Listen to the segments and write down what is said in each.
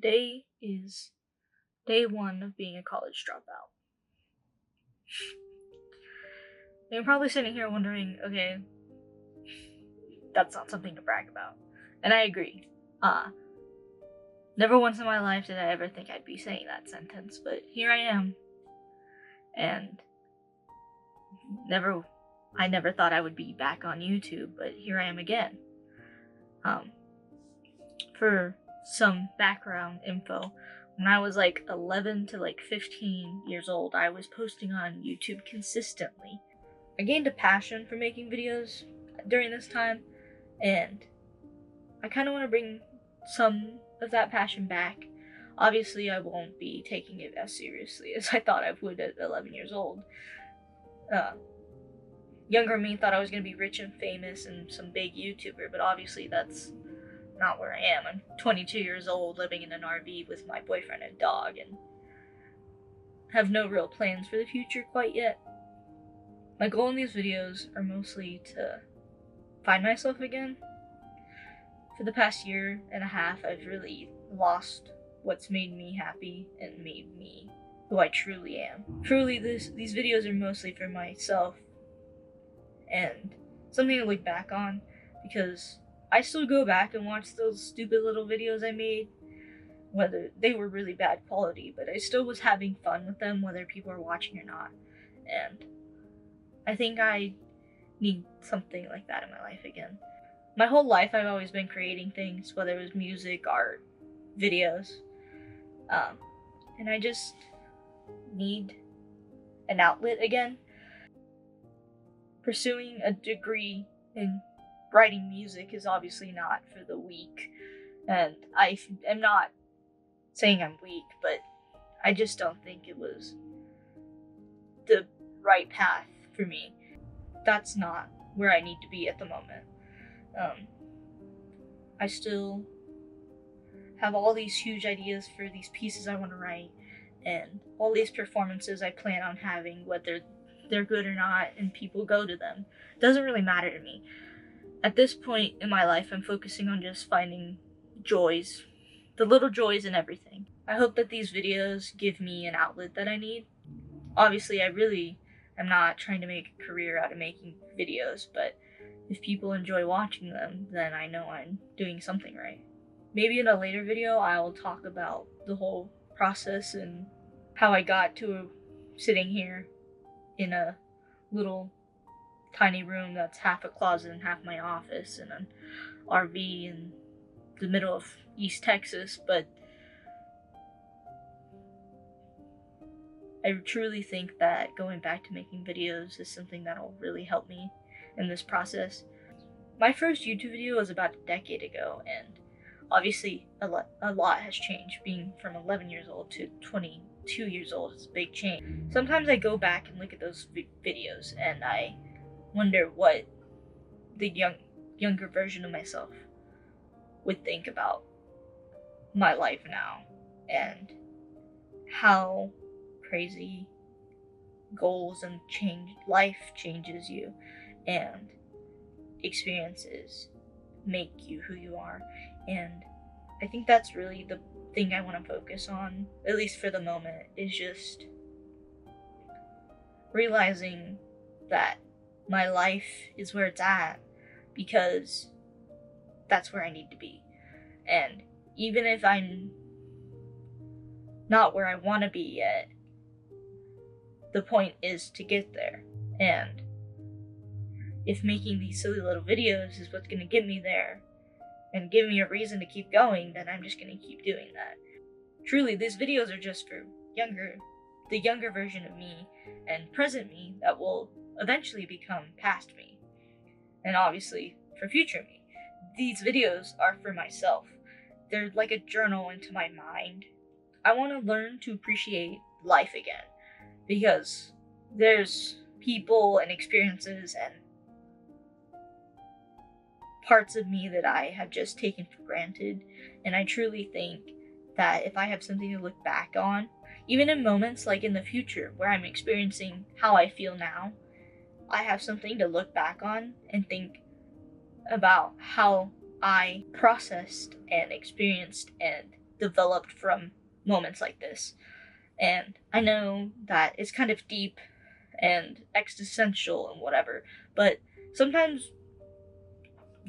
Today is day one of being a college dropout. You're probably sitting here wondering, okay, that's not something to brag about. And I agree. Never once in my life did I ever think I'd be saying that sentence, but here I am. And I never thought I would be back on YouTube, but here I am again. For some background info, when I was like 11 to 15 years old, I was posting on YouTube consistently. I gained a passion for making videos during this time, and I kind of want to bring some of that passion back. Obviously, I won't be taking it as seriously as I thought I would at 11 years old. Younger me thought I was going to be rich and famous and some big YouTuber, but obviously that's not where I am. I'm 22 years old, living in an RV with my boyfriend and dog, and have no real plans for the future quite yet. My goal in these videos are mostly to find myself again. For the past year and a half, I've really lost what's made me happy and made me who I truly am. Truly, these videos are mostly for myself and something to look back on, because I still go back and watch those stupid little videos I made, whether they were really bad quality, but I still was having fun with them, whether people are watching or not. And I think I need something like that in my life again. My whole life I've always been creating things, whether it was music, art, videos, and I just need an outlet again. Pursuing a degree in writing music is obviously not for the weak, and I am not saying I'm weak, but I just don't think it was the right path for me. That's not where I need to be at the moment. I still have all these huge ideas for these pieces I want to write, and all these performances I plan on having, whether they're good or not and people go to them. It doesn't really matter to me. At this point in my life, I'm focusing on just finding joys, the little joys in everything. I hope that these videos give me an outlet that I need. Obviously, I really am not trying to make a career out of making videos, but if people enjoy watching them, then I know I'm doing something right. Maybe in a later video, I'll talk about the whole process and how I got to sitting here in a little tiny room that's half a closet and half my office in an RV in the middle of East Texas, but I truly think that going back to making videos is something that'll really help me in this process. My first YouTube video was about a decade ago, and obviously a lot has changed. Being from 11 years old to 22 years old is a big change. Sometimes I go back and look at those videos and I wonder what the younger version of myself would think about my life now, and how crazy goals and life changes you, and experiences make you who you are. And I think that's really the thing I want to focus on, at least for the moment, is just realizing that my life is where it's at because that's where I need to be. And even if I'm not where I want to be yet, the point is to get there. And if making these silly little videos is what's going to get me there and give me a reason to keep going, then I'm just going to keep doing that. Truly, these videos are just for the younger version of me and present me that will eventually become past me, and obviously for future me. These videos are for myself. They're like a journal into my mind. I want to learn to appreciate life again, because there's people and experiences and parts of me that I have just taken for granted, and I truly think that if I have something to look back on, even in moments like in the future where I'm experiencing how I feel now, I have something to look back on and think about how I processed and experienced and developed from moments like this. And I know that it's kind of deep and existential and whatever, but sometimes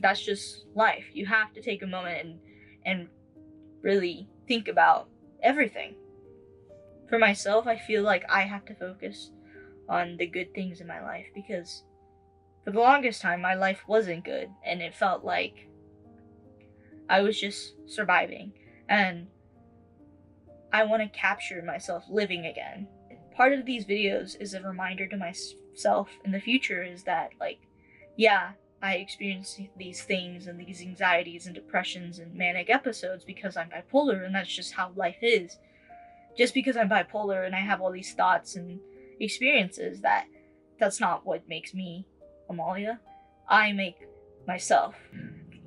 that's just life. You have to take a moment and really think about everything. For myself, I feel like I have to focus on the good things in my life, because for the longest time my life wasn't good and it felt like I was just surviving, and I want to capture myself living again. Part of these videos is a reminder to myself in the future is that, like, yeah, I experience these things and these anxieties and depressions and manic episodes because I'm bipolar, and that's just how life is. Just because I'm bipolar and I have all these thoughts and experiences, that's not what makes me Amalia. I make myself.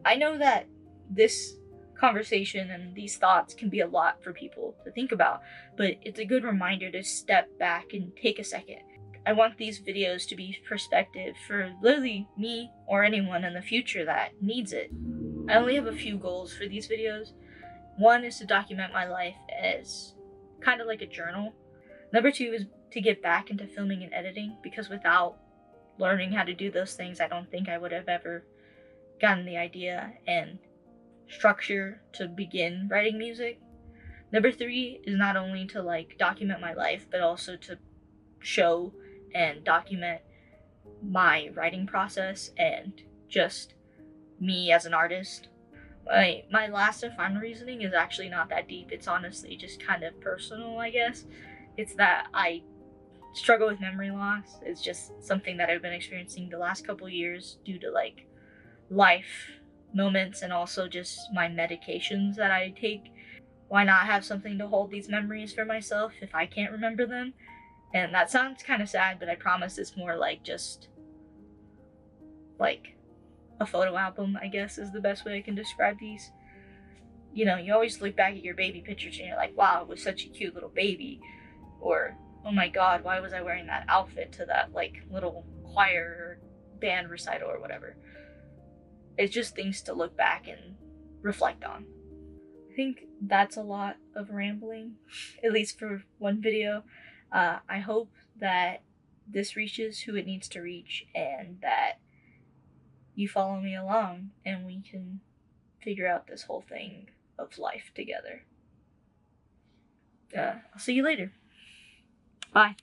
I know that this conversation and these thoughts can be a lot for people to think about, but it's a good reminder to step back and take a second. I want these videos to be perspective for literally me or anyone in the future that needs it. I only have a few goals for these videos. One is to document my life as kind of like a journal. Number two is to get back into filming and editing, because without learning how to do those things, I don't think I would have ever gotten the idea and structure to begin writing music. Number three is not only to like document my life, but also to show and document my writing process and just me as an artist. My last and final reasoning is actually not that deep. It's honestly just kind of personal, I guess. It's that I struggle with memory loss. It's just something that I've been experiencing the last couple years due to like life moments and also just my medications that I take. Why not have something to hold these memories for myself if I can't remember them? And that sounds kind of sad, but I promise it's more like just like a photo album, I guess is the best way I can describe these. You know, you always look back at your baby pictures and you're like, wow, it was such a cute little baby. Or, oh my god, why was I wearing that outfit to that like little choir or band recital or whatever. It's just things to look back and reflect on. I think that's a lot of rambling, at least for one video. I hope that this reaches who it needs to reach and that you follow me along and we can figure out this whole thing of life together. I'll see you later. Bye.